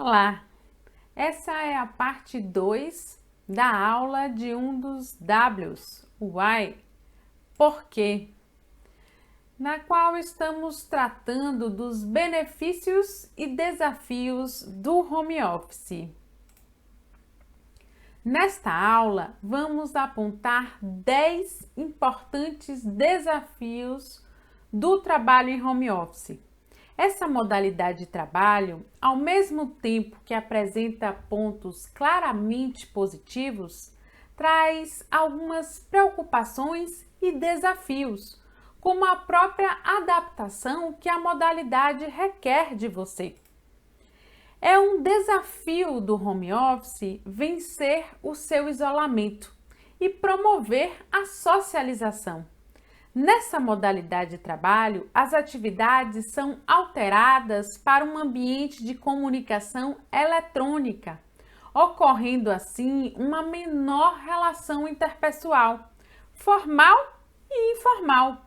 Olá, essa é a parte 2 da aula de um dos Ws, o why, por quê, na qual estamos tratando dos benefícios e desafios do home office. Nesta aula, vamos apontar 10 importantes desafios do trabalho em home office. Essa modalidade de trabalho, ao mesmo tempo que apresenta pontos claramente positivos, traz algumas preocupações e desafios, como a própria adaptação que a modalidade requer de você. É um desafio do home office vencer o seu isolamento e promover a socialização. Nessa modalidade de trabalho, as atividades são alteradas para um ambiente de comunicação eletrônica, ocorrendo assim uma menor relação interpessoal, formal e informal.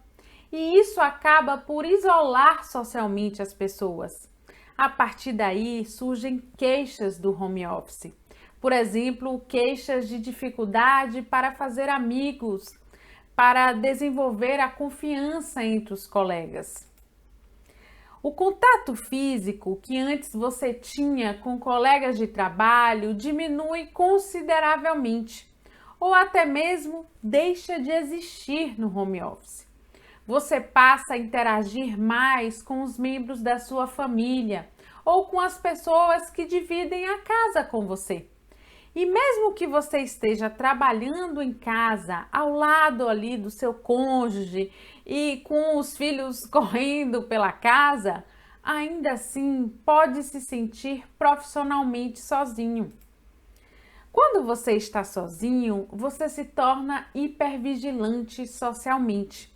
E isso acaba por isolar socialmente as pessoas. A partir daí surgem queixas do home office. Por exemplo, queixas de dificuldade para fazer amigos, para desenvolver a confiança entre os colegas. O contato físico que antes você tinha com colegas de trabalho diminui consideravelmente, ou até mesmo deixa de existir no home office. Você passa a interagir mais com os membros da sua família ou com as pessoas que dividem a casa com você. E mesmo que você esteja trabalhando em casa, ao lado ali do seu cônjuge e com os filhos correndo pela casa, ainda assim pode se sentir profissionalmente sozinho. Quando você está sozinho, você se torna hipervigilante socialmente.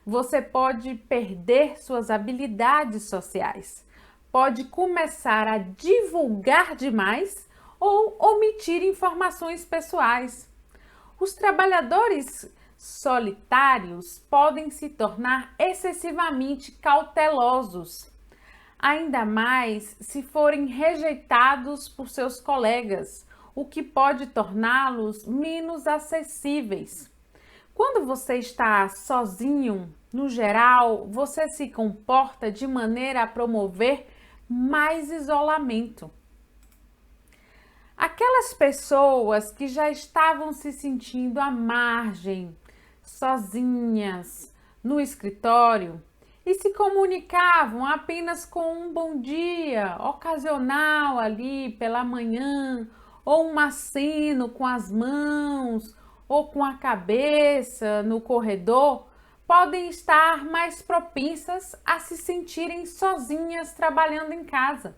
Você pode perder suas habilidades sociais, pode começar a divulgar demais ou omitir informações pessoais. Os trabalhadores solitários podem se tornar excessivamente cautelosos, ainda mais se forem rejeitados por seus colegas, o que pode torná-los menos acessíveis. Quando você está sozinho, no geral, você se comporta de maneira a promover mais isolamento. Aquelas pessoas que já estavam se sentindo à margem, sozinhas, no escritório e se comunicavam apenas com um bom dia ocasional ali pela manhã, ou um aceno com as mãos ou com a cabeça no corredor, podem estar mais propensas a se sentirem sozinhas trabalhando em casa.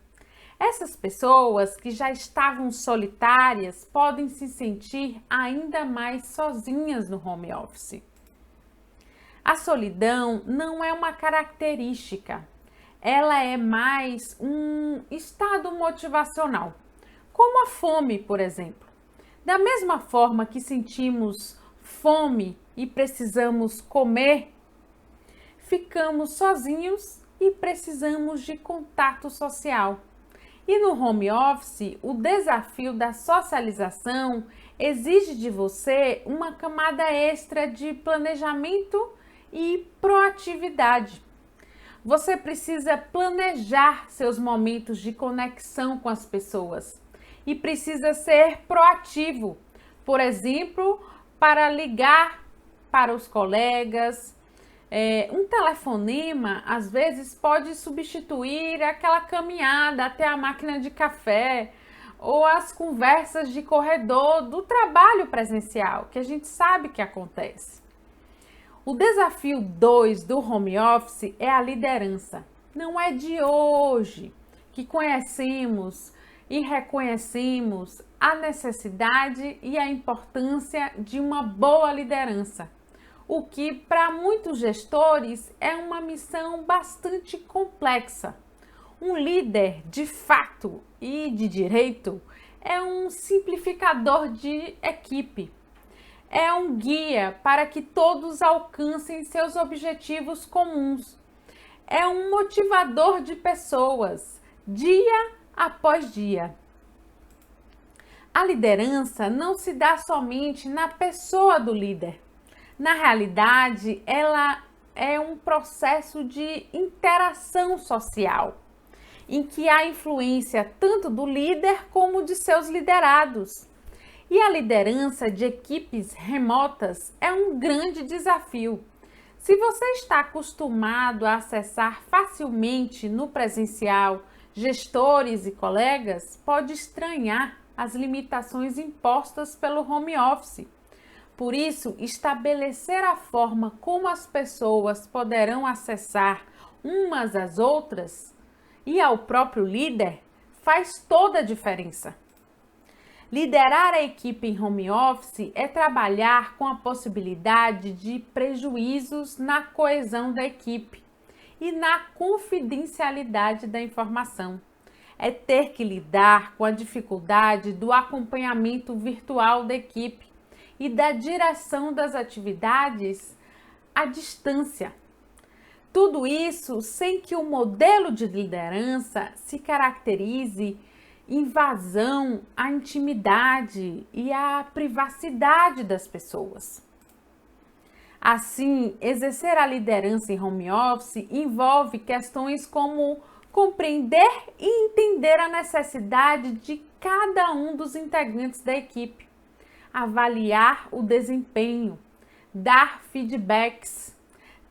Essas pessoas que já estavam solitárias podem se sentir ainda mais sozinhas no home office. A solidão não é uma característica, ela é mais um estado motivacional, como a fome, por exemplo. Da mesma forma que sentimos fome e precisamos comer, ficamos sozinhos e precisamos de contato social. E no home office, o desafio da socialização exige de você uma camada extra de planejamento e proatividade. Você precisa planejar seus momentos de conexão com as pessoas e precisa ser proativo, por exemplo, para ligar para os colegas. Um telefonema, às vezes, pode substituir aquela caminhada até a máquina de café ou as conversas de corredor do trabalho presencial, que a gente sabe que acontece. O desafio 2 do home office é a liderança. Não é de hoje que conhecemos e reconhecemos a necessidade e a importância de uma boa liderança, o que para muitos gestores é uma missão bastante complexa. Um líder de fato e de direito é um simplificador de equipe, é um guia para que todos alcancem seus objetivos comuns, é um motivador de pessoas, dia após dia. A liderança não se dá somente na pessoa do líder. Na realidade, ela é um processo de interação social, em que há influência tanto do líder como de seus liderados. E a liderança de equipes remotas é um grande desafio. Se você está acostumado a acessar facilmente no presencial gestores e colegas, pode estranhar as limitações impostas pelo home office. Por isso, estabelecer a forma como as pessoas poderão acessar umas às outras e ao próprio líder faz toda a diferença. Liderar a equipe em home office é trabalhar com a possibilidade de prejuízos na coesão da equipe e na confidencialidade da informação. É ter que lidar com a dificuldade do acompanhamento virtual da equipe e da direção das atividades à distância. Tudo isso sem que o modelo de liderança se caracterize invasão à intimidade e à privacidade das pessoas. Assim, exercer a liderança em home office envolve questões como compreender e entender a necessidade de cada um dos integrantes da equipe, avaliar o desempenho, dar feedbacks,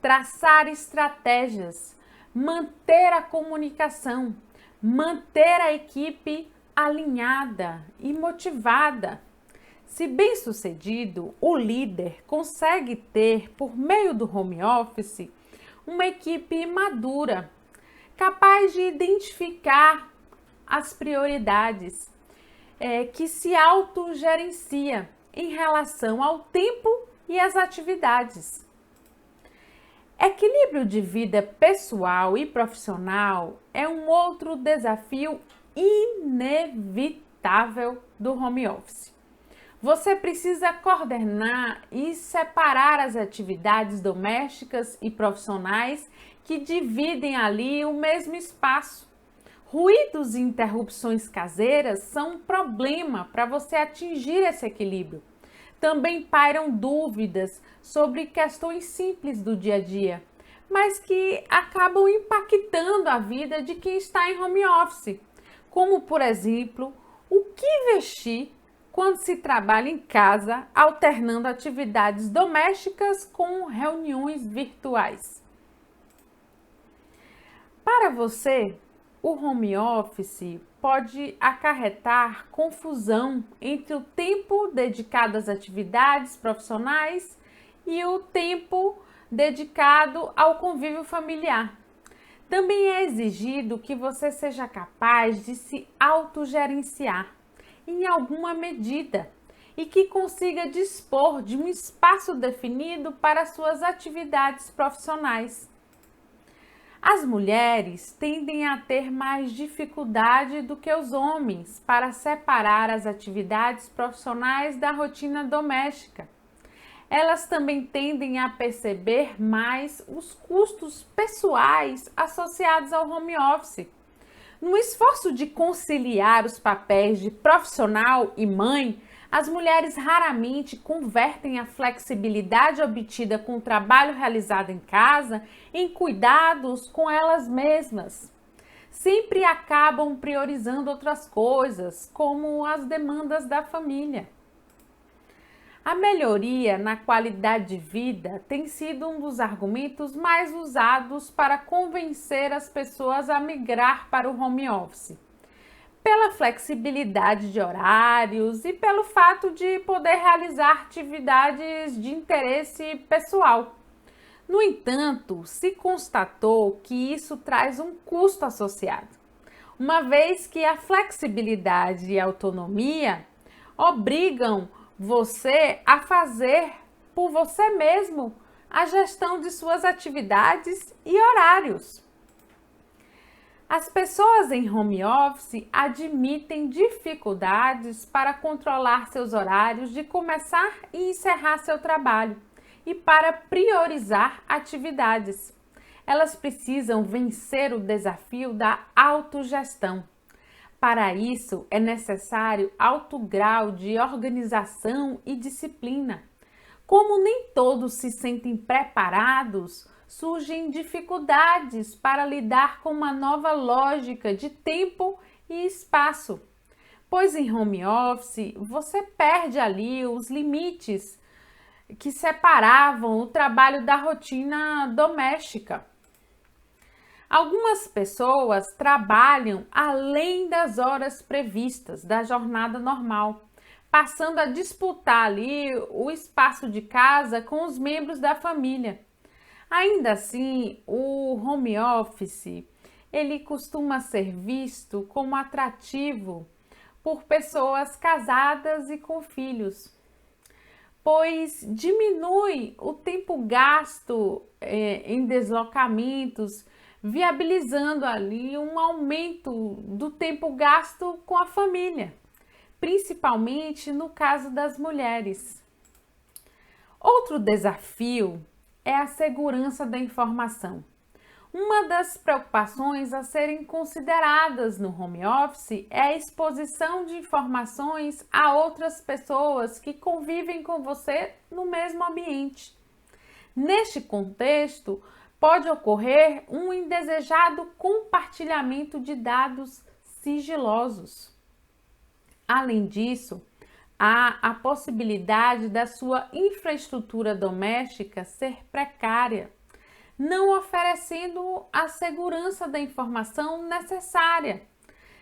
traçar estratégias, manter a comunicação, manter a equipe alinhada e motivada. Se bem-sucedido, o líder consegue ter, por meio do home office, uma equipe madura, capaz de identificar as prioridades, que se autogerencia em relação ao tempo e às atividades. Equilíbrio de vida pessoal e profissional é um outro desafio inevitável do home office. Você precisa coordenar e separar as atividades domésticas e profissionais que dividem ali o mesmo espaço. Ruídos e interrupções caseiras são um problema para você atingir esse equilíbrio. Também pairam dúvidas sobre questões simples do dia a dia, mas que acabam impactando a vida de quem está em home office, como, por exemplo, o que vestir quando se trabalha em casa, alternando atividades domésticas com reuniões virtuais. Para você, o home office pode acarretar confusão entre o tempo dedicado às atividades profissionais e o tempo dedicado ao convívio familiar. Também é exigido que você seja capaz de se autogerenciar em alguma medida e que consiga dispor de um espaço definido para suas atividades profissionais. As mulheres tendem a ter mais dificuldade do que os homens para separar as atividades profissionais da rotina doméstica. Elas também tendem a perceber mais os custos pessoais associados ao home office. No esforço de conciliar os papéis de profissional e mãe, as mulheres raramente convertem a flexibilidade obtida com o trabalho realizado em casa em cuidados com elas mesmas. Sempre acabam priorizando outras coisas, como as demandas da família. A melhoria na qualidade de vida tem sido um dos argumentos mais usados para convencer as pessoas a migrar para o home office. Pela flexibilidade de horários e pelo fato de poder realizar atividades de interesse pessoal. No entanto, se constatou que isso traz um custo associado, uma vez que a flexibilidade e a autonomia obrigam você a fazer por você mesmo a gestão de suas atividades e horários. As pessoas em home office admitem dificuldades para controlar seus horários de começar e encerrar seu trabalho e para priorizar atividades. Elas precisam vencer o desafio da autogestão. Para isso, é necessário alto grau de organização e disciplina. Como nem todos se sentem preparados, surgem dificuldades para lidar com uma nova lógica de tempo e espaço. Pois em home office, você perde ali os limites que separavam o trabalho da rotina doméstica. Algumas pessoas trabalham além das horas previstas da jornada normal, passando a disputar ali o espaço de casa com os membros da família. Ainda assim, o home office, ele costuma ser visto como atrativo por pessoas casadas e com filhos, pois diminui o tempo gasto em deslocamentos, viabilizando ali um aumento do tempo gasto com a família, principalmente no caso das mulheres. Outro desafio é a segurança da informação. Uma das preocupações a serem consideradas no home office é a exposição de informações a outras pessoas que convivem com você no mesmo ambiente. Neste contexto, pode ocorrer um indesejado compartilhamento de dados sigilosos. Além disso, há a possibilidade da sua infraestrutura doméstica ser precária, não oferecendo a segurança da informação necessária,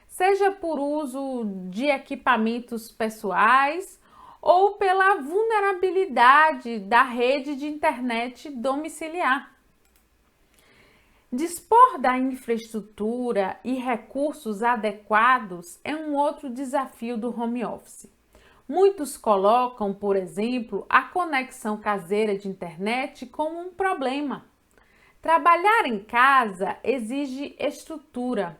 seja por uso de equipamentos pessoais ou pela vulnerabilidade da rede de internet domiciliar. Dispor da infraestrutura e recursos adequados é um outro desafio do home office. Muitos colocam, por exemplo, a conexão caseira de internet como um problema. Trabalhar em casa exige estrutura,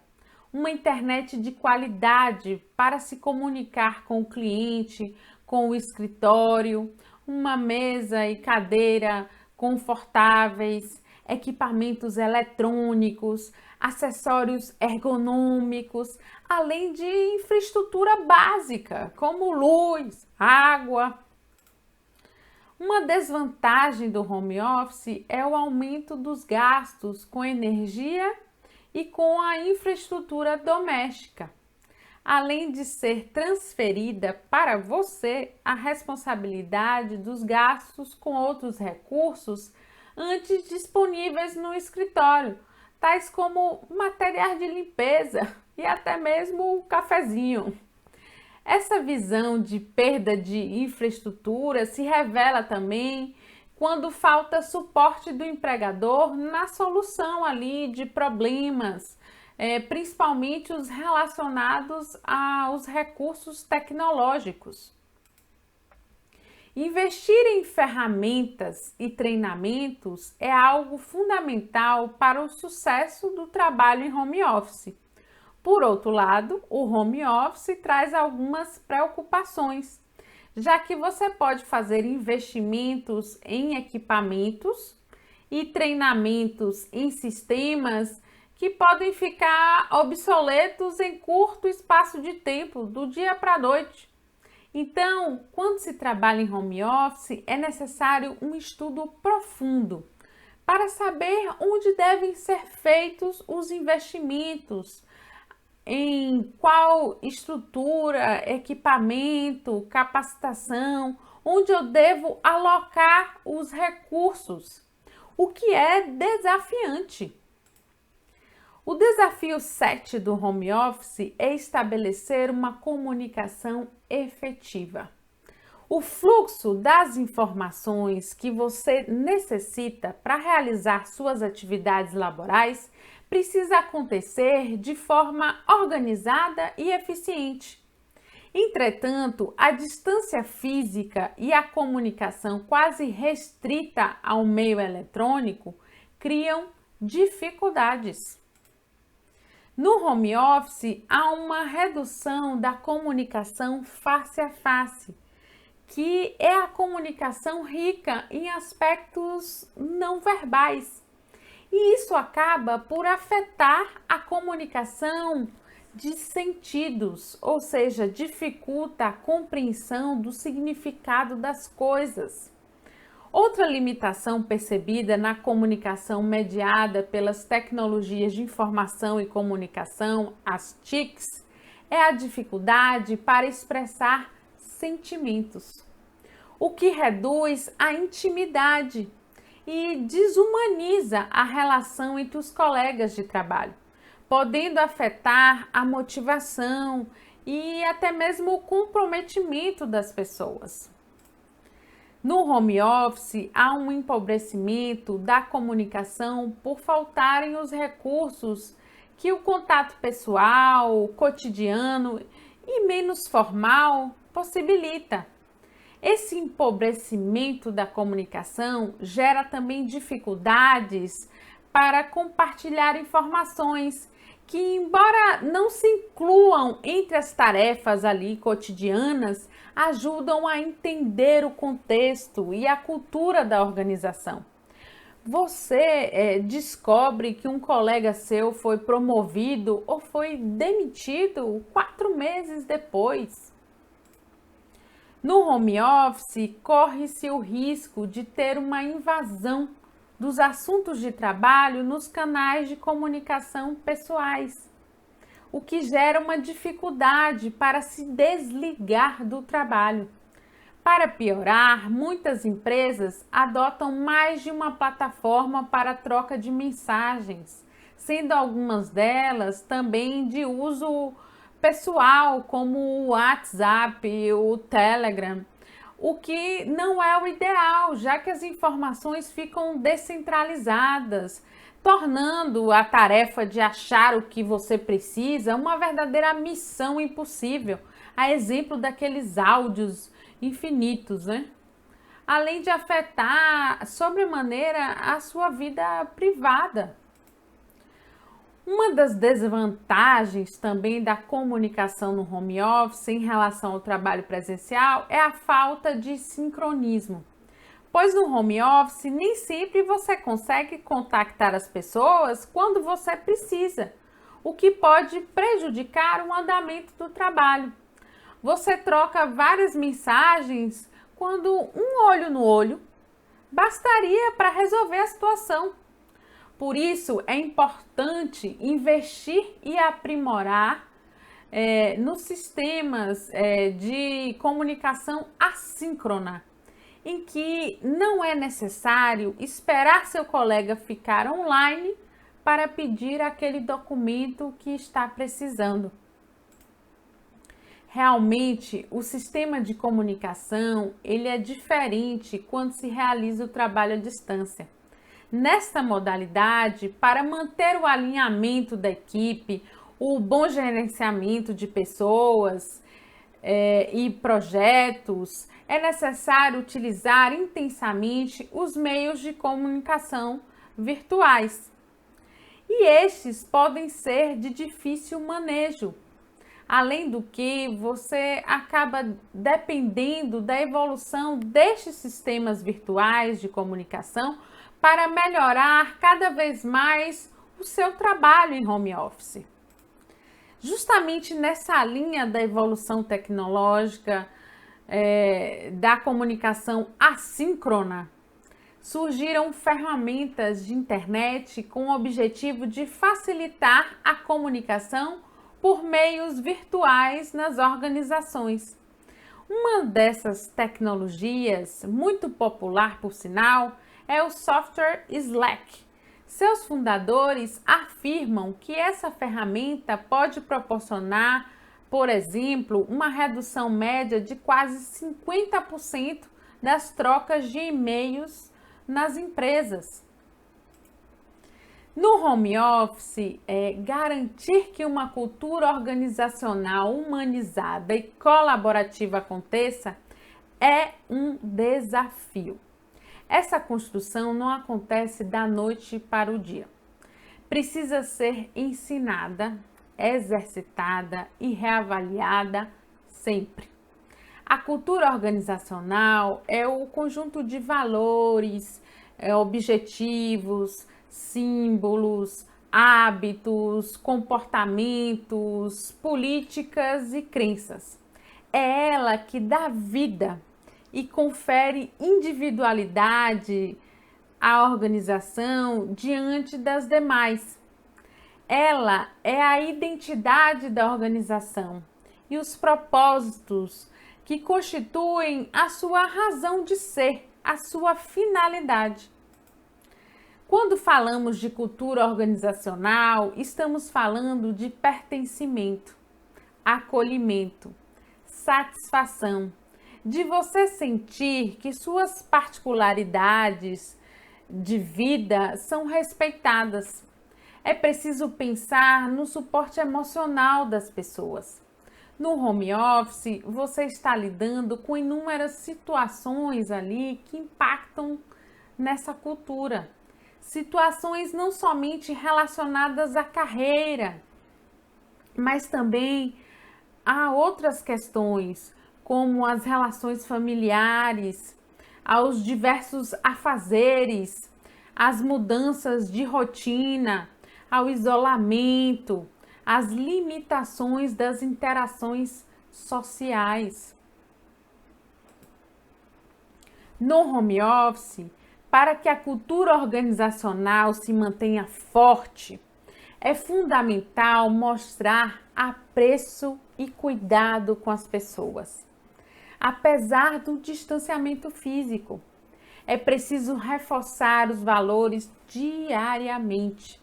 uma internet de qualidade para se comunicar com o cliente, com o escritório, uma mesa e cadeira confortáveis, equipamentos eletrônicos, acessórios ergonômicos, além de infraestrutura básica, como luz, água. Uma desvantagem do home office é o aumento dos gastos com energia e com a infraestrutura doméstica, além de ser transferida para você a responsabilidade dos gastos com outros recursos antes disponíveis no escritório, tais como materiais de limpeza e até mesmo o cafezinho. Essa visão de perda de infraestrutura se revela também quando falta suporte do empregador na solução ali de problemas, principalmente os relacionados aos recursos tecnológicos. Investir em ferramentas e treinamentos é algo fundamental para o sucesso do trabalho em home office. Por outro lado, o home office traz algumas preocupações, já que você pode fazer investimentos em equipamentos e treinamentos em sistemas que podem ficar obsoletos em curto espaço de tempo, do dia para a noite. Então, quando se trabalha em home office, é necessário um estudo profundo para saber onde devem ser feitos os investimentos, em qual estrutura, equipamento, capacitação, onde eu devo alocar os recursos, o que é desafiante. O desafio 7 do home office é estabelecer uma comunicação efetiva. O fluxo das informações que você necessita para realizar suas atividades laborais precisa acontecer de forma organizada e eficiente. Entretanto, a distância física e a comunicação quase restrita ao meio eletrônico criam dificuldades. No home office, há uma redução da comunicação face a face, que é a comunicação rica em aspectos não verbais. E isso acaba por afetar a comunicação de sentidos, ou seja, dificulta a compreensão do significado das coisas. Outra limitação percebida na comunicação mediada pelas tecnologias de informação e comunicação, as TICs, é a dificuldade para expressar sentimentos, o que reduz a intimidade e desumaniza a relação entre os colegas de trabalho, podendo afetar a motivação e até mesmo o comprometimento das pessoas. No home office, há um empobrecimento da comunicação por faltarem os recursos que o contato pessoal, cotidiano e menos formal possibilita. Esse empobrecimento da comunicação gera também dificuldades para compartilhar informações que, embora não se incluam entre as tarefas ali cotidianas, ajudam a entender o contexto e a cultura da organização. Você descobre que um colega seu foi promovido ou foi demitido 4 meses depois. No home office, corre-se o risco de ter uma invasão dos assuntos de trabalho nos canais de comunicação pessoais, o que gera uma dificuldade para se desligar do trabalho. Para piorar, muitas empresas adotam mais de uma plataforma para troca de mensagens, sendo algumas delas também de uso pessoal, como o WhatsApp, o Telegram, o que não é o ideal, já que as informações ficam descentralizadas, tornando a tarefa de achar o que você precisa uma verdadeira missão impossível, a exemplo daqueles áudios infinitos, né? Além de afetar sobremaneira a sua vida privada. Uma das desvantagens também da comunicação no home office em relação ao trabalho presencial é a falta de sincronismo, pois no home office nem sempre você consegue contactar as pessoas quando você precisa, o que pode prejudicar o andamento do trabalho. Você troca várias mensagens quando um olho no olho bastaria para resolver a situação. Por isso, é importante investir e aprimorar nos sistemas de comunicação assíncrona, em que não é necessário esperar seu colega ficar online para pedir aquele documento que está precisando. Realmente, o sistema de comunicação ele é diferente quando se realiza o trabalho à distância. Nesta modalidade, para manter o alinhamento da equipe, o bom gerenciamento de pessoas e projetos, é necessário utilizar intensamente os meios de comunicação virtuais. E estes podem ser de difícil manejo. Além do que, você acaba dependendo da evolução destes sistemas virtuais de comunicação para melhorar cada vez mais o seu trabalho em home office. Justamente nessa linha da evolução tecnológica, da comunicação assíncrona, surgiram ferramentas de internet com o objetivo de facilitar a comunicação por meios virtuais nas organizações. Uma dessas tecnologias, muito popular por sinal, é o software Slack. Seus fundadores afirmam que essa ferramenta pode proporcionar, por exemplo, uma redução média de quase 50% das trocas de e-mails nas empresas. No home office, garantir que uma cultura organizacional humanizada e colaborativa aconteça é um desafio. Essa construção não acontece da noite para o dia. Precisa ser ensinada, exercitada e reavaliada sempre. A cultura organizacional é o conjunto de valores, objetivos, símbolos, hábitos, comportamentos, políticas e crenças. É ela que dá vida e confere individualidade à organização diante das demais. Ela é a identidade da organização e os propósitos que constituem a sua razão de ser, a sua finalidade. Quando falamos de cultura organizacional, estamos falando de pertencimento, acolhimento, satisfação, de você sentir que suas particularidades de vida são respeitadas. É preciso pensar no suporte emocional das pessoas. No home office, você está lidando com inúmeras situações ali que impactam nessa cultura. Situações não somente relacionadas à carreira, mas também a outras questões, como as relações familiares, aos diversos afazeres, às mudanças de rotina, ao isolamento, às limitações das interações sociais. No home office, para que a cultura organizacional se mantenha forte, é fundamental mostrar apreço e cuidado com as pessoas. Apesar do distanciamento físico, é preciso reforçar os valores diariamente,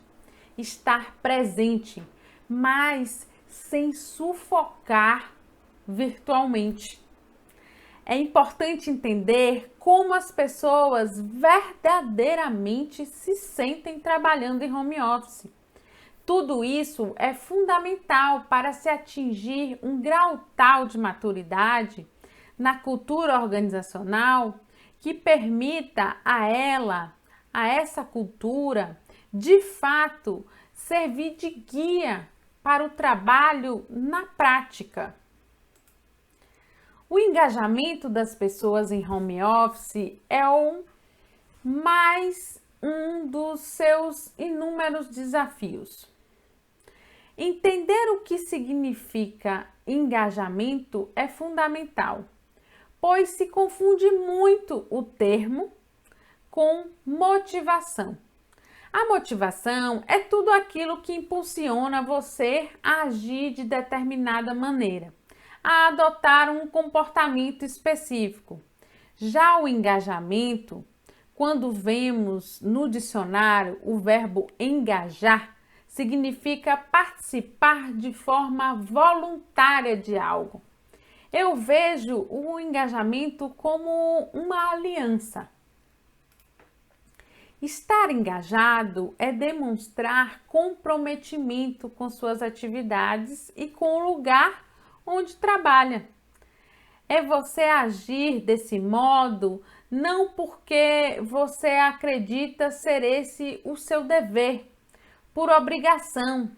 estar presente, mas sem sufocar virtualmente. É importante entender como as pessoas verdadeiramente se sentem trabalhando em home office. Tudo isso é fundamental para se atingir um grau tal de maturidade na cultura organizacional que permita a essa cultura, de fato, servir de guia para o trabalho na prática. O engajamento das pessoas em home office é mais um dos seus inúmeros desafios. Entender o que significa engajamento é fundamental, pois se confunde muito o termo com motivação. A motivação é tudo aquilo que impulsiona você a agir de determinada maneira, a adotar um comportamento específico. Já o engajamento, quando vemos no dicionário o verbo engajar, significa participar de forma voluntária de algo. Eu vejo o engajamento como uma aliança. Estar engajado é demonstrar comprometimento com suas atividades e com o lugar onde trabalha. É você agir desse modo não porque você acredita ser esse o seu dever, por obrigação,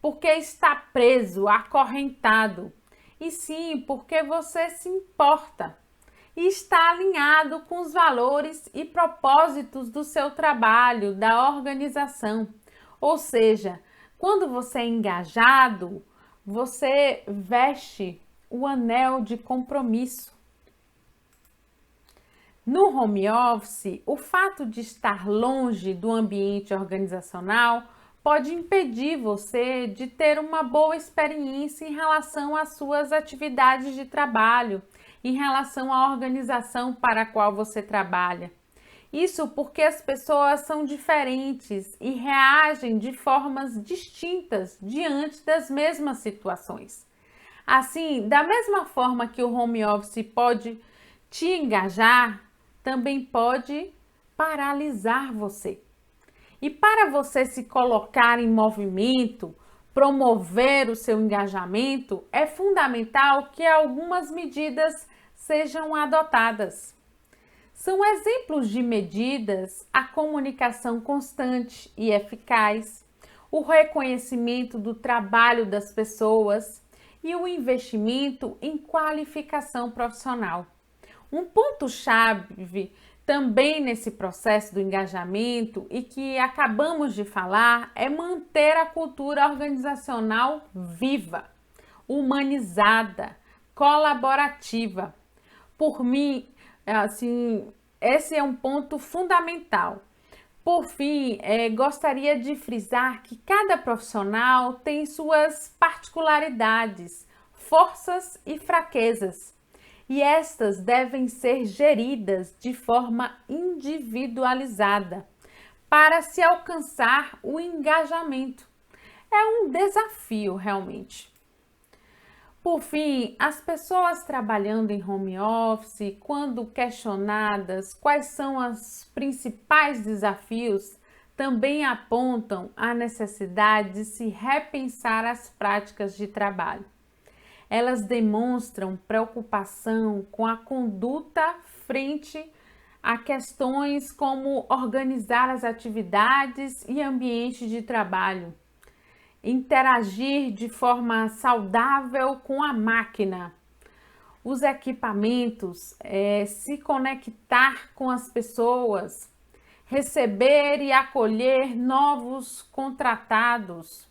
porque está preso, acorrentado, e sim porque você se importa e está alinhado com os valores e propósitos do seu trabalho, da organização. Ou seja, quando você é engajado, você veste o anel de compromisso. No home office, o fato de estar longe do ambiente organizacional pode impedir você de ter uma boa experiência em relação às suas atividades de trabalho, em relação à organização para a qual você trabalha. Isso porque as pessoas são diferentes e reagem de formas distintas diante das mesmas situações. Assim, da mesma forma que o home office pode te engajar, também pode paralisar você. E para você se colocar em movimento, promover o seu engajamento, é fundamental que algumas medidas sejam adotadas. São exemplos de medidas a comunicação constante e eficaz, o reconhecimento do trabalho das pessoas e o investimento em qualificação profissional. Um ponto-chave também nesse processo do engajamento e que acabamos de falar é manter a cultura organizacional viva, humanizada, colaborativa. Por mim, assim, esse é um ponto fundamental. Por fim, gostaria de frisar que cada profissional tem suas particularidades, forças e fraquezas, e estas devem ser geridas de forma individualizada para se alcançar o engajamento. É um desafio realmente. Por fim, as pessoas trabalhando em home office, quando questionadas quais são os principais desafios, também apontam a necessidade de se repensar as práticas de trabalho. Elas demonstram preocupação com a conduta frente a questões como organizar as atividades e ambiente de trabalho, interagir de forma saudável com a máquina, os equipamentos, se conectar com as pessoas, receber e acolher novos contratados.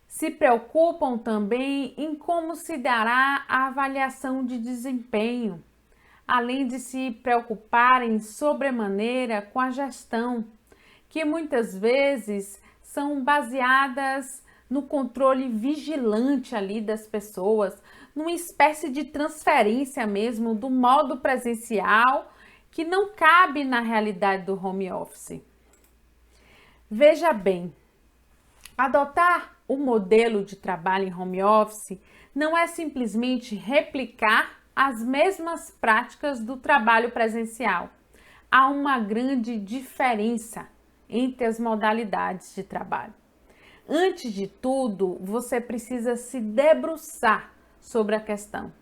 Se preocupam também em como se dará a avaliação de desempenho, além de se preocuparem sobremaneira com a gestão, que muitas vezes são baseadas no controle vigilante ali das pessoas, numa espécie de transferência mesmo do modo presencial que não cabe na realidade do home office. Veja bem, adotar o modelo de trabalho em home office não é simplesmente replicar as mesmas práticas do trabalho presencial. Há uma grande diferença entre as modalidades de trabalho. Antes de tudo, você precisa se debruçar sobre a questão,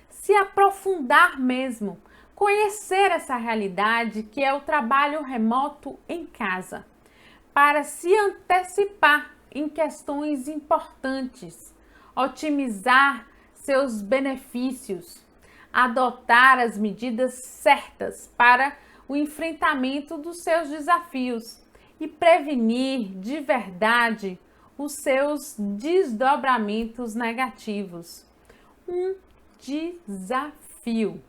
se aprofundar mesmo, conhecer essa realidade que é o trabalho remoto em casa, para se antecipar em questões importantes, otimizar seus benefícios, adotar as medidas certas para o enfrentamento dos seus desafios e prevenir de verdade os seus desdobramentos negativos. Um desafio.